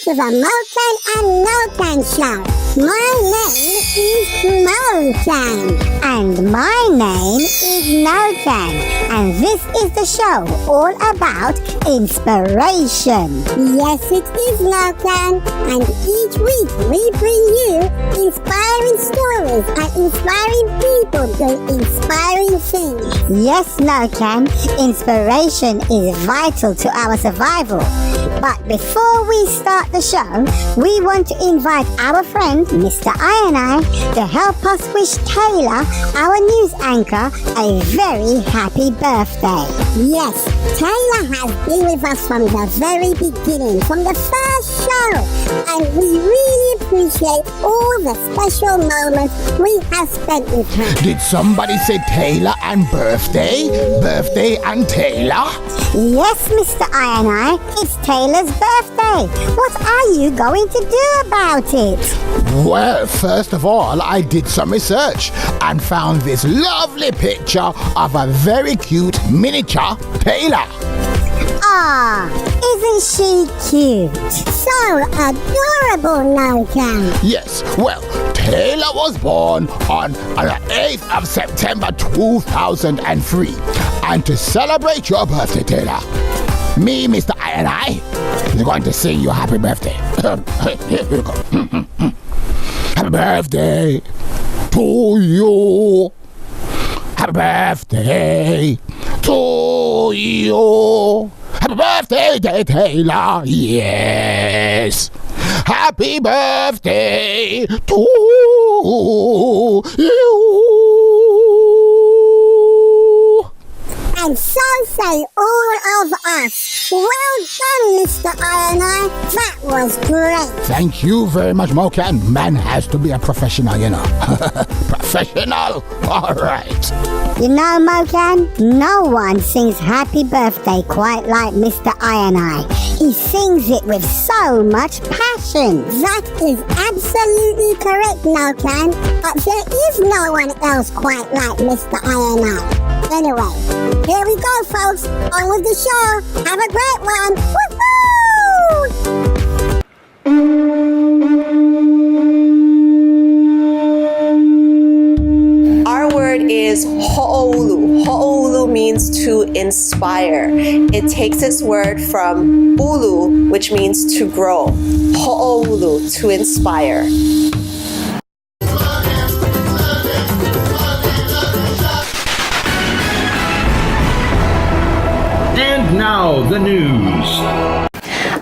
to the Mokan and Nokan show. My name is Mokan. And my name is Nokan. And this is the show all about inspiration. Yes, it is, Nokan. And each week we bring you inspiring stories and inspiring people doing inspiring things. Yes, Nokan, inspiration is vital to our survival. But before we start the show, we want to invite our friend, Mr. I to help us wish Taylor, our news anchor, a very happy birthday. Yes, Taylor has been with us from the very beginning, from the first show. And we really appreciate all the special moments we have spent with her. Did somebody say Taylor and birthday? Birthday and Taylor? Yes, Mr. I, it's Taylor's birthday. What are you going to do about it? Well, first of all, I did some research and found this lovely picture of a very cute miniature Taylor. Ah, isn't she cute? So adorable, Nokan. Yes, well, Taylor was born on the 8th of September 2003. And to celebrate your birthday, Taylor, me, Mr. I, is going to sing you happy birthday. Here we go. Happy birthday to you. Happy birthday to you. Happy birthday, Taylor. Yes. Happy birthday to you. And so say all of us. Well done, Mr. I. That was great. Thank you very much, Mokan. Man has to be a professional, you know. Professional. All right. You know, Mokan, no one sings happy birthday quite like Mr. I. He sings it with so much passion. That is absolutely correct, Nokan. But there is no one else quite like Mr. I. Anyway, here we go, folks. On with the show. Have a great one. Woohoo! Our word is ho'olu. Ho'olu means to inspire. It takes its word from ulu, which means to grow. Ho'olu, to inspire. And now, the news.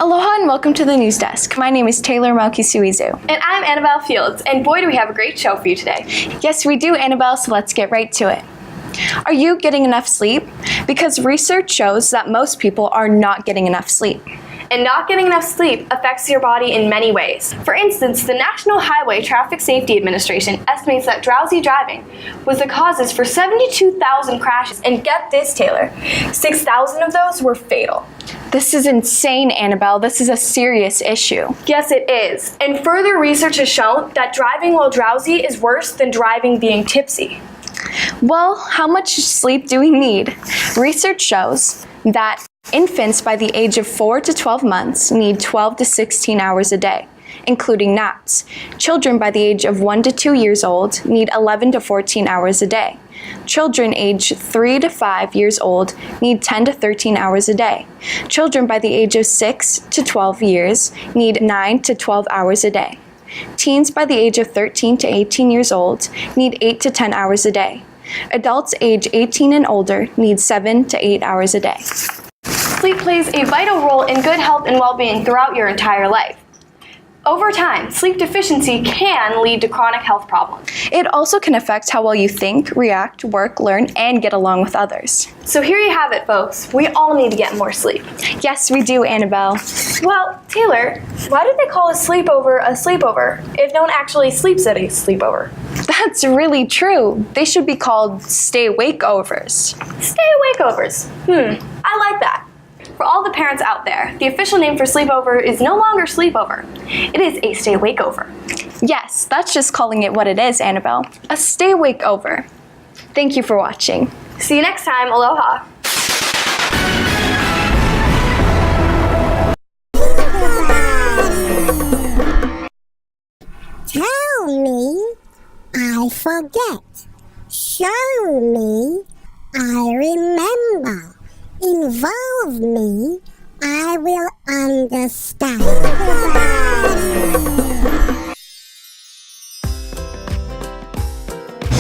Aloha and welcome to the news desk. My name is Taylor Malkisuizu. And I'm Annabelle Fields, and boy do we have a great show for you today. Yes, we do, Annabelle, so let's get right to it. Are you getting enough sleep? Because research shows that most people are not getting enough sleep. And not getting enough sleep affects your body in many ways. For instance, the National Highway Traffic Safety Administration estimates that drowsy driving was the causes for 72,000 crashes. And get this, Taylor, 6,000 of those were fatal. This is insane, Annabelle. This is a serious issue. Yes, it is. And further research has shown that driving while drowsy is worse than driving being tipsy. Well, how much sleep do we need? Research shows that infants by the age of 4 to 12 months need 12 to 16 hours a day, including naps. Children by the age of 1 to 2 years old need 11 to 14 hours a day. Children aged 3 to 5 years old need 10 to 13 hours a day. Children by the age of 6 to 12 years need 9 to 12 hours a day. Teens by the age of 13 to 18 years old need 8 to 10 hours a day. Adults age 18 and older need 7 to 8 hours a day. Sleep plays a vital role in good health and well-being throughout your entire life. Over time, sleep deficiency can lead to chronic health problems. It also can affect how well you think, react, work, learn, and get along with others. So here you have it, folks. We all need to get more sleep. Yes, we do, Annabelle. Well, Taylor, why did they call a sleepover if no one actually sleeps at a sleepover? That's really true. They should be called stay-awake-overs. Stay-awake-overs. I like that. For all the parents out there, the official name for sleepover is no longer sleepover. It is a stay-awake-over. Yes, that's just calling it what it is, Annabelle. A stay-awake-over. Thank you for watching. See you next time. Aloha. forget. Show me, I remember. Involve me, I will understand.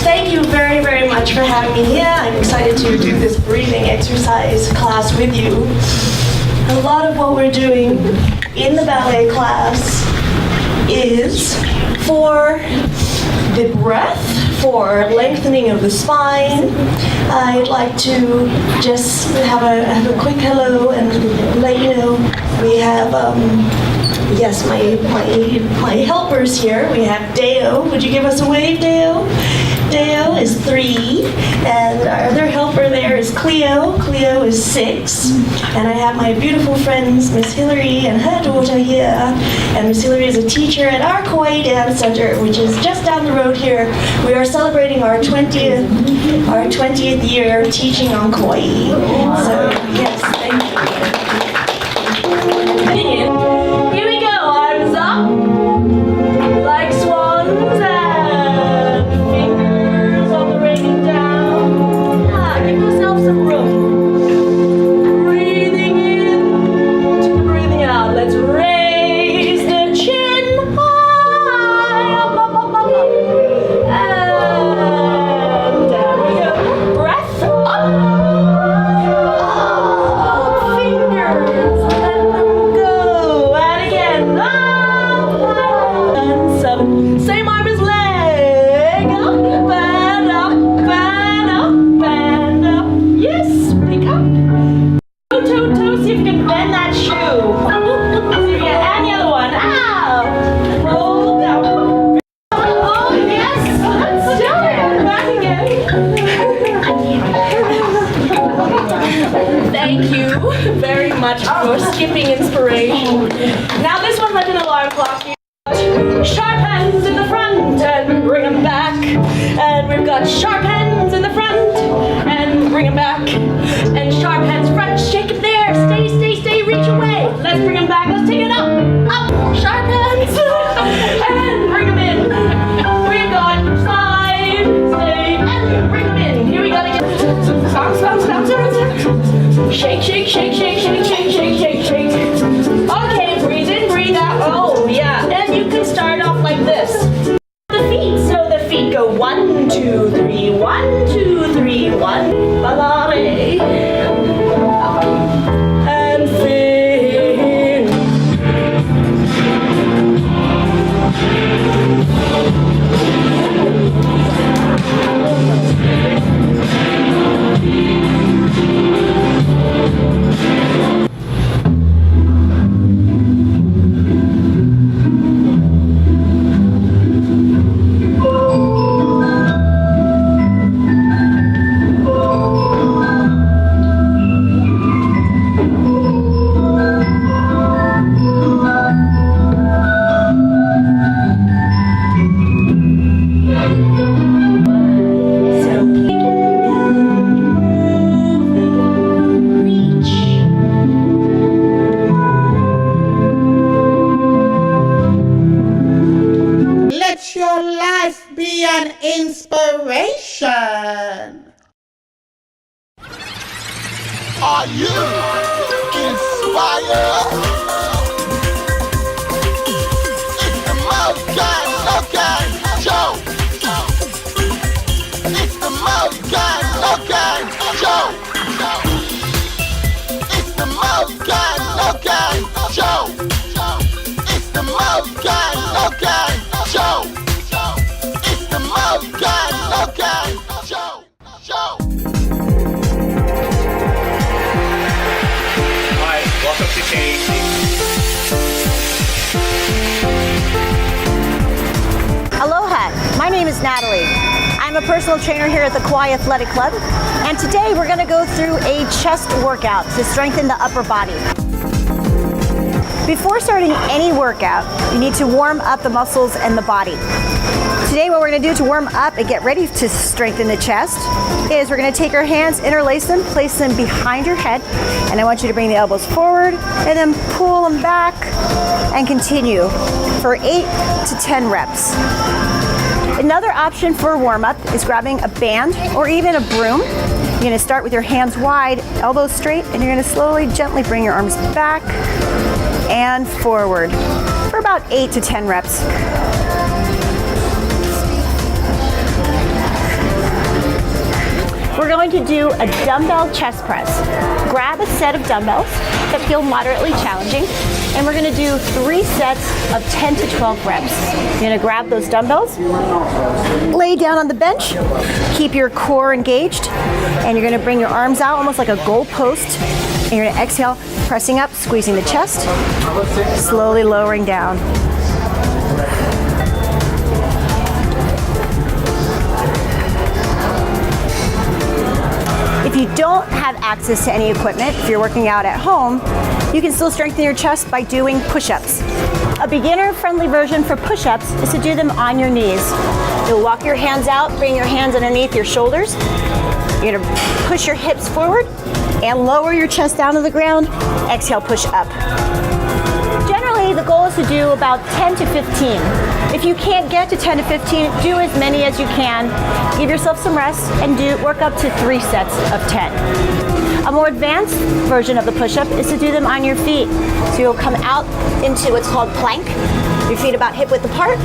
Thank you very, very much for having me here. I'm excited to do this breathing exercise class with you. A lot of what we're doing in the ballet class is for the breath, for lengthening of the spine. I'd like to just have a quick hello and let you know we have yes, my helpers here. We have Deo. Would you give us a wave, Deo? Deo is 3, and our other helper there is Cleo. Cleo is 6, and I have my beautiful friends, Miss Hillary and her daughter here. And Miss Hillary is a teacher at our Kauai Dance Center, which is just down the road here. We are celebrating our 20th year teaching on Kauai. So yes, thank you. Here we go. Arms up, like swans, and fingers on the raining down. Give yourself some room. Breathing in to the breathing out. Let's raise the chin high, up, up, up, up, up, and down we go. Breath up. Fingers, let them go. And again, up, and 7. Same arm as leg. Up, and up, and up, and up. Yes, pick up. Toe, see if you can bend that shoe. And the other one. Out. Hold down. Oh, yes. Let's do it. Back again. Thank you very much for skipping inspiration. Now this one's like an alarm clock. Sharp hands in the front and bring them back. And we've got sharp hands in the front and bring them back. And sharp hands front, shake it there. Stay, reach away. Let's bring them back. Let's take it up. Sharp hands. And bring them in. We've got 5, stay, and bring them in. Here we go again. Bounce. Shake. Okay, breathe in, breathe out. Oh, yeah. And you can start off like this. The feet. So the feet go 1, 2, 3, 1, 2, 3, 1. Balare. And fin. Let your life be an inspiration. Are you inspired? It's the Mokan Show. It's the Mokan Show. It's the Mokan Show. It's the Mokan Show. It's the Mokan Show. Hi, welcome to KAC. Aloha, my name is Natalie. I'm a personal trainer here at the Kauai Athletic Club, and today we're going to go through a chest workout to strengthen the upper body. Before starting any workout, you need to warm up the muscles and the body. Today what we're going to do to warm up and get ready to strengthen the chest is we're going to take our hands, interlace them, place them behind your head, and I want you to bring the elbows forward and then pull them back and continue for 8 to 10 reps. Another option for warm-up is grabbing a band or even a broom. You're going to start with your hands wide, elbows straight, and you're going to slowly, gently bring your arms back and forward for about 8 to 10 reps. We're going to do a dumbbell chest press. Grab a set of dumbbells that feel moderately challenging, and we're going to do 3 sets of 10 to 12 reps. You're going to grab those dumbbells, lay down on the bench, keep your core engaged, and you're going to bring your arms out almost like a goal post, and you're going to exhale, pressing up, squeezing the chest, slowly lowering down. If you don't have access to any equipment, if you're working out at home, you can still strengthen your chest by doing push-ups. A beginner-friendly version for push-ups is to do them on your knees. You'll walk your hands out, bring your hands underneath your shoulders. You're gonna push your hips forward and lower your chest down to the ground. Exhale, push up. Generally, the goal is to do about 10 to 15. If you can't get to 10 to 15, do as many as you can. Give yourself some rest and work up to 3 sets of 10. A more advanced version of the push-up is to do them on your feet. So you'll come out into what's called plank. Your feet about hip width apart.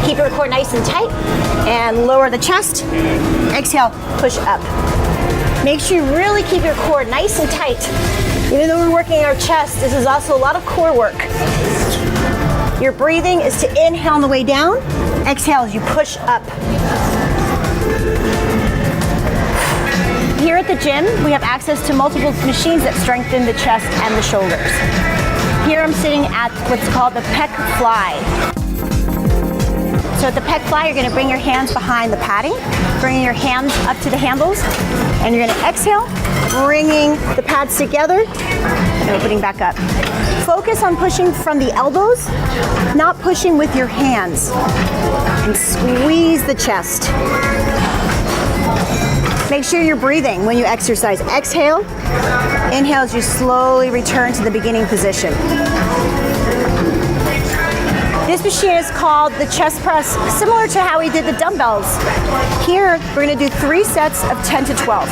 Keep your core nice and tight and lower the chest. Exhale, push up. Make sure you really keep your core nice and tight. Even though we're working our chest, this is also a lot of core work. Your breathing is to inhale on the way down, exhale as you push up. Here at the gym, we have access to multiple machines that strengthen the chest and the shoulders. Here I'm sitting at what's called the pec fly. So at the pec fly, you're going to bring your hands behind the padding, bringing your hands up to the handles, and you're going to exhale, bringing the pads together and opening back up. Focus on pushing from the elbows, not pushing with your hands. And squeeze the chest. Make sure you're breathing when you exercise. Exhale, inhale as you slowly return to the beginning position. This machine is called the chest press, similar to how we did the dumbbells. Here, we're going to do 3 sets of 10 to 12.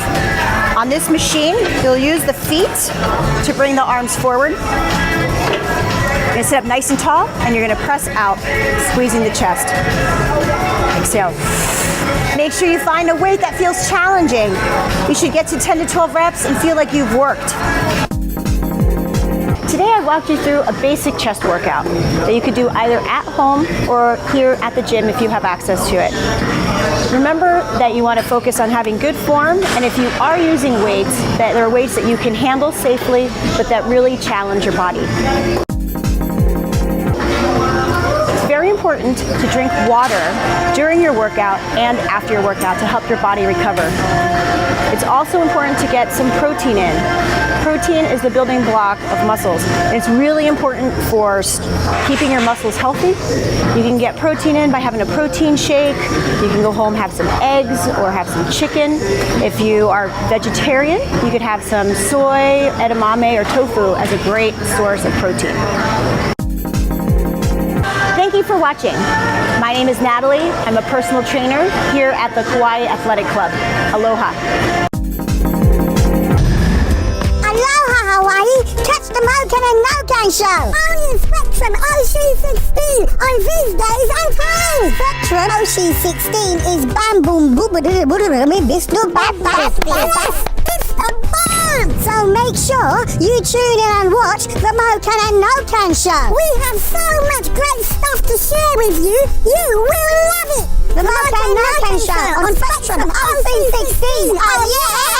On this machine, you'll use the feet to bring the arms forward. You're going to sit up nice and tall, and you're going to press out, squeezing the chest. Exhale. Make sure you find a weight that feels challenging. You should get to 10 to 12 reps and feel like you've worked. Today I walked you through a basic chest workout that you could do either at home or here at the gym if you have access to it. Remember that you want to focus on having good form, and if you are using weights, that there are weights that you can handle safely but that really challenge your body. It's very important to drink water during your workout and after your workout to help your body recover. It's also important to get some protein in. Protein is the building block of muscles. It's really important for keeping your muscles healthy. You can get protein in by having a protein shake. You can go home, have some eggs or have some chicken. If you are vegetarian, you could have some soy, edamame, or tofu as a great source of protein. Thank you for watching. My name is Natalie. I'm a personal trainer here at the Kauai Athletic Club. Aloha. Aloha, Hawaii! Catch the Mokan and Nokan show! Only in Spectrum OC16 on these days and times! Spectrum OC16 is bam boom boom it's the bomb! So make sure you tune in and watch the Mokan and Nokan show! We have so much great stuff to share with you! You will love it! The Mokan and Nokan show on Spectrum OC16! Oh yeah!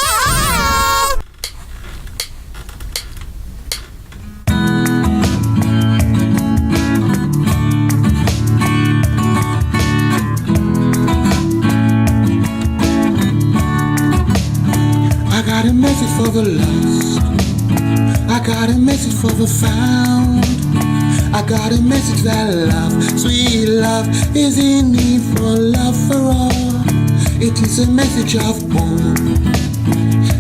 I got a message for the lost. I got a message for the found. I got a message that love, sweet love, is in need for love for all. It is a message of hope.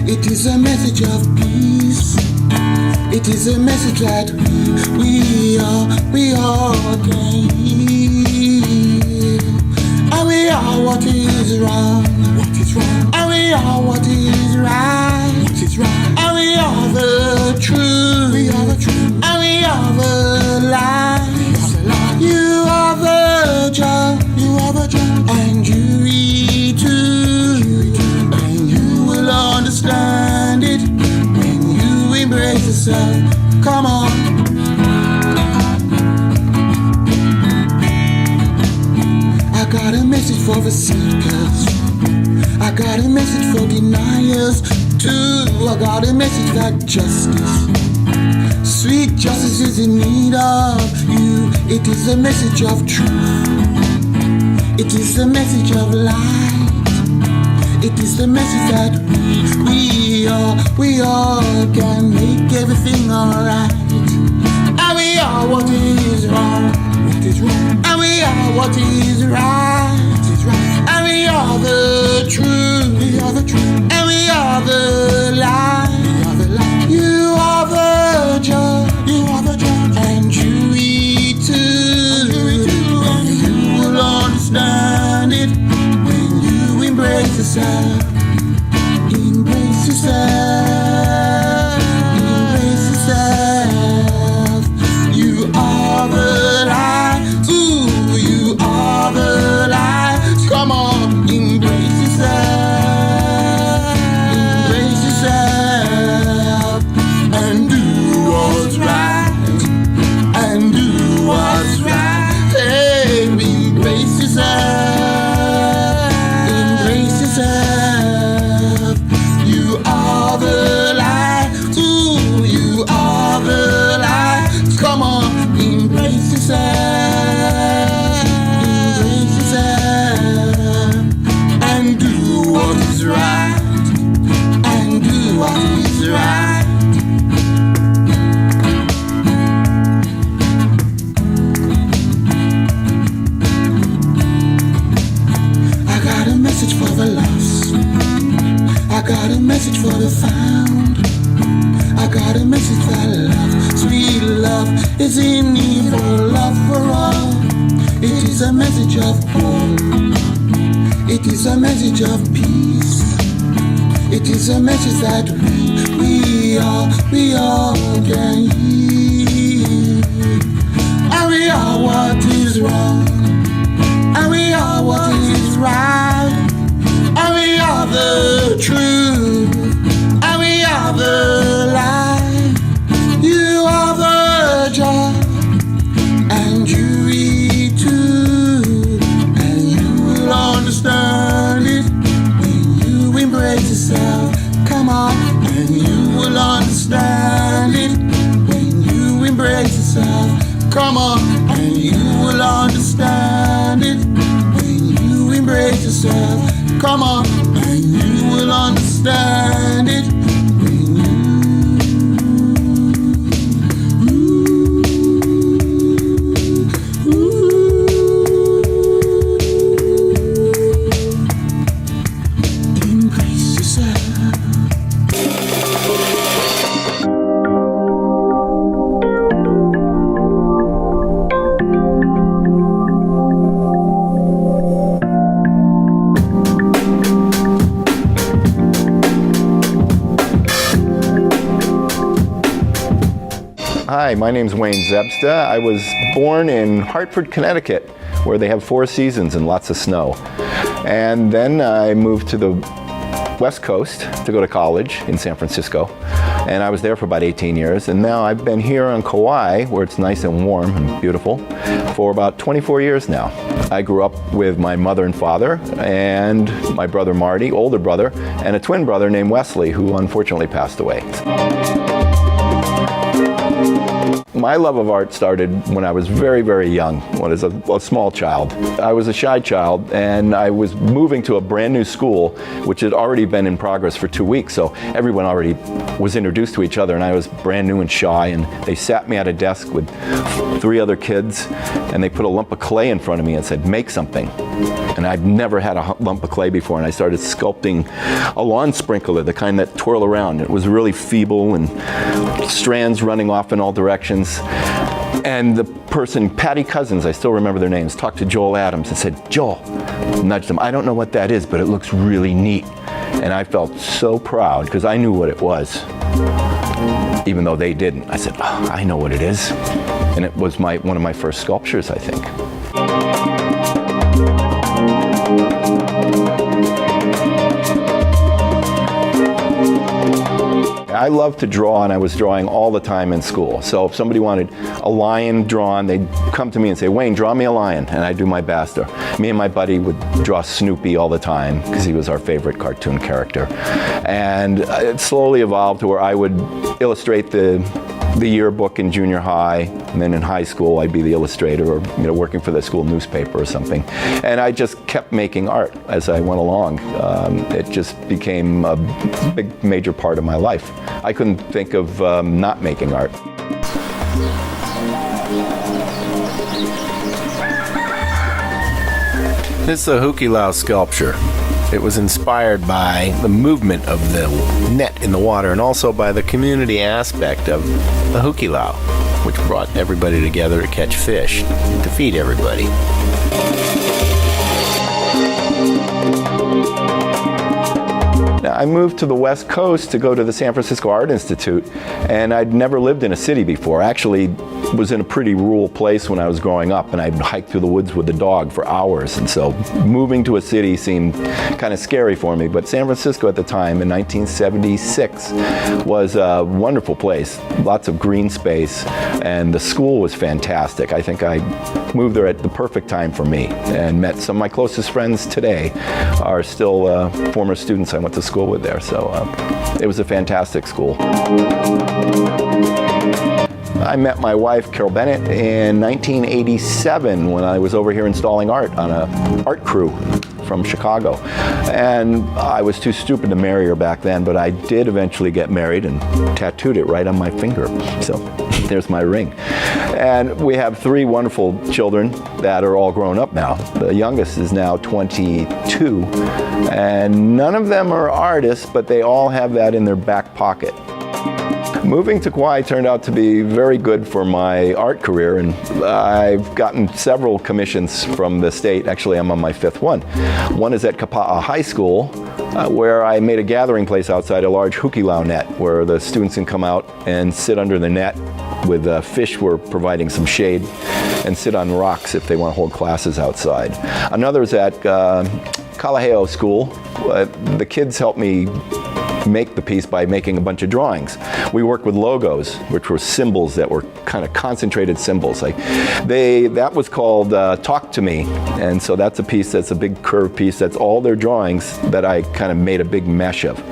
It is a message of peace. It is a message that we all can hear. I we are what is wrong. What is wrong? And we are what is right. What is right? And we are the truth. We are the truth. And we are the light. You are the joy. You are the joy. And you eat too. And you will understand it when you embrace yourself. Come on. I got a message for the seekers. I got a message for deniers too. I got a message that justice, sweet justice is in need of you. It is a message of truth. It is a message of light. It is the message that we all can make everything alright. And we are what is wrong. What is wrong? And we are what is right. What is right? And we are the truth. We are the truth. And we are the light. We are the light. You are the joy. You are the joy. And you eat too. And you will understand it when you embrace yourself. Embrace yourself. Embrace yourself. You are the light. Ooh, you are the light. Come on, embrace yourself. Embrace yourself. And do what's right. And do what's right. Hey, embrace yourself. Embrace yourself. You are the light. Ooh, you are the light. Come on, embrace yourself. Embrace yourself. And do what is right. And do what is right. I got a message for the lost. I got a message for the found. I got a message that love, sweet love, is in need for love for all. It is a message of hope. It is a message of peace. It is a message that we all can hear. And we are what is wrong. And we are what is right. And we are the truth. And we are the light. You are the joy. And you eat too. And you will understand it when you embrace yourself. Come on. And you will understand it when you embrace yourself. Come on. And you will understand it when you embrace yourself. Come on. And you will understand it when you embrace yourself. Hi, my name's Wayne Zebzda. I was born in Hartford, Connecticut, where they have 4 seasons and lots of snow. And then I moved to the West Coast to go to college in San Francisco. And I was there for about 18 years. And now I've been here on Kauai, where it's nice and warm and beautiful, for about 24 years now. I grew up with my mother and father and my brother Marty, older brother, and a twin brother named Wesley, who unfortunately passed away. My love of art started when I was very, very young, when I was a small child. I was a shy child, and I was moving to a brand new school, which had already been in progress for 2 weeks, so everyone already was introduced to each other, and I was brand new and shy, and they sat me at a desk with 3 other kids, and they put a lump of clay in front of me and said, make something. And I'd never had a lump of clay before, and I started sculpting a lawn sprinkler, the kind that twirl around. It was really feeble and strands running off in all directions. And the person, Patty Cousins, I still remember their names, talked to Joel Adams and said, Joel, nudged him, I don't know what that is, but it looks really neat. And I felt so proud because I knew what it was, even though they didn't. I said, oh, I know what it is. And it was one of my first sculptures, I think. I love to draw, and I was drawing all the time in school. So if somebody wanted a lion drawn, they'd come to me and say, Wayne, draw me a lion, and I'd do my best. Or me and my buddy would draw Snoopy all the time because he was our favorite cartoon character. And it slowly evolved to where I would illustrate the yearbook in junior high, and then in high school I'd be the illustrator, or working for the school newspaper or something. And I just kept making art as I went along. It just became a big major part of my life. I couldn't think of not making art. This is a hukilau sculpture. It was inspired by the movement of the net in the water and also by the community aspect of the hukilau, which brought everybody together to catch fish and to feed everybody. Now, I moved to the West Coast to go to the San Francisco Art Institute, and I'd never lived in a city before. I actually was in a pretty rural place when I was growing up, and I'd hike through the woods with the dog for hours, and so moving to a city seemed kind of scary for me. But San Francisco at the time, in 1976, was a wonderful place, lots of green space, and the school was fantastic. I think I moved there at the perfect time for me, and met some of my closest friends today are still former students I went to school with there, so it was a fantastic school. I met my wife, Carol Bennett, in 1987 when I was over here installing art on an art crew from Chicago. And I was too stupid to marry her back then, but I did eventually get married and tattooed it right on my finger. So there's my ring. And we have 3 wonderful children that are all grown up now. The youngest is now 22, and none of them are artists, but they all have that in their back pocket. Moving to Kauai turned out to be very good for my art career, and I've gotten several commissions from the state. Actually, I'm on my 5th one. One is at Kapa'a High School, where I made a gathering place outside a large hukilau net, where the students can come out and sit under the net with fish who are providing some shade, and sit on rocks if they want to hold classes outside. Another is at Kalaheo School. The kids helped me make the piece by making a bunch of drawings. We worked with logos, which were symbols that were kind of concentrated symbols. That was called Talk to Me, and so that's a piece that's a big curved piece. That's all their drawings that I kind of made a big mesh of.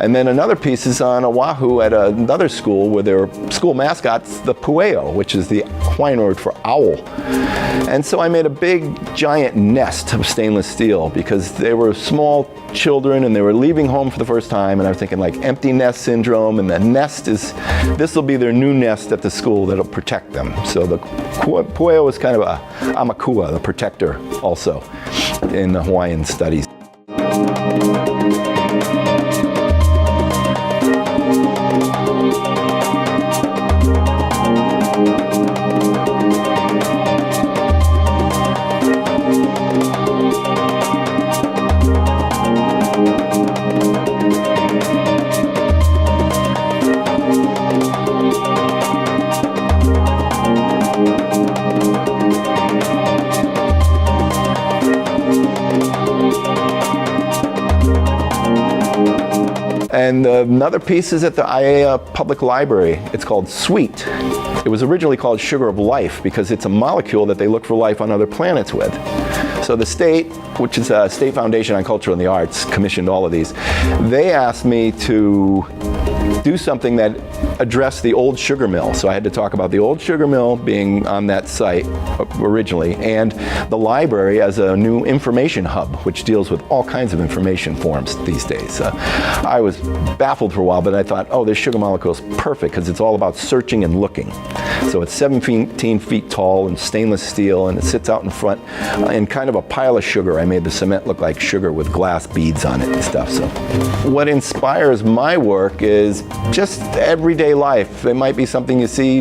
And then another piece is on Oahu at another school where their school mascot's the Puakea, which is the Hawaiian word for owl. And so I made a big giant nest of stainless steel because they were small children and they were leaving home for the first time, and I was thinking like empty nest syndrome, and the nest this will be their new nest at the school that'll protect them. So the Puakea was kind of a amakua, the protector also in the Hawaiian studies. And another piece is at the Aiea Public Library. It's called Sweet. It was originally called Sugar of Life because it's a molecule that they look for life on other planets with. So the state, which is a State Foundation on Culture and the Arts, commissioned all of these. They asked me to do something that addressed the old sugar mill. So I had to talk about the old sugar mill being on that site originally, and the library as a new information hub, which deals with all kinds of information forms these days. I was baffled for a while, but I thought, oh, this sugar molecule is perfect because it's all about searching and looking. So it's 17 feet tall and stainless steel, and it sits out in front in kind of a pile of sugar. I made the cement look like sugar with glass beads on it and stuff. So what inspires my work is just everyday life. It might be something you see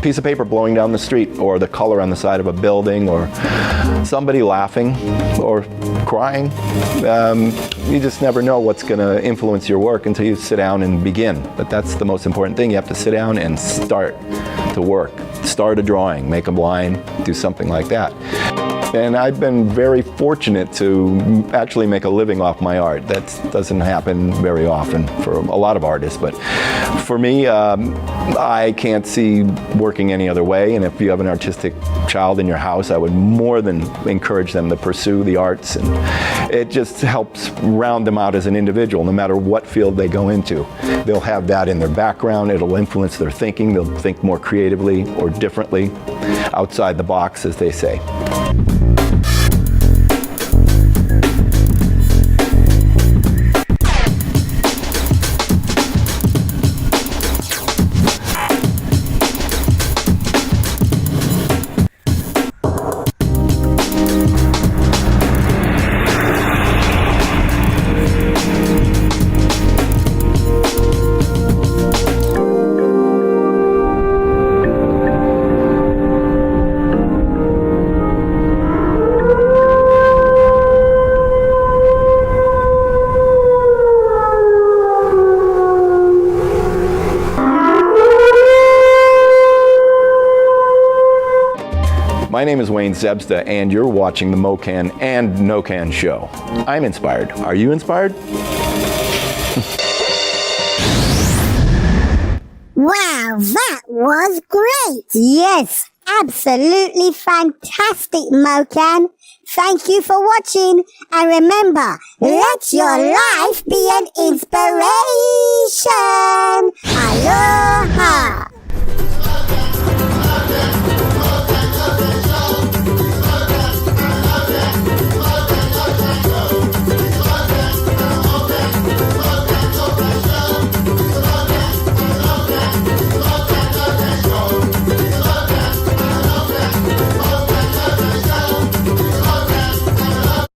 piece of paper blowing down the street, or the color on the side of a building, or somebody laughing or crying. You just never know what's going to influence your work until you sit down and begin. But that's the most important thing. You have to sit down and start to work. Start a drawing, make a line, do something like that. And I've been very fortunate to actually make a living off my art. That doesn't happen very often for a lot of artists, but for me, I can't see working any other way. And if you have an artistic child in your house, I would more than encourage them to pursue the arts. And it just helps round them out as an individual, no matter what field they go into. They'll have that in their background. It'll influence their thinking. They'll think more creatively or differently, outside the box, as they say. My name is Wayne Zebzda, and you're watching the Mokan and Nokan show. I'm inspired. Are you inspired? Wow, that was great! Yes, absolutely fantastic, Mokan. Thank you for watching, and remember, let your life be an inspiration. Aloha!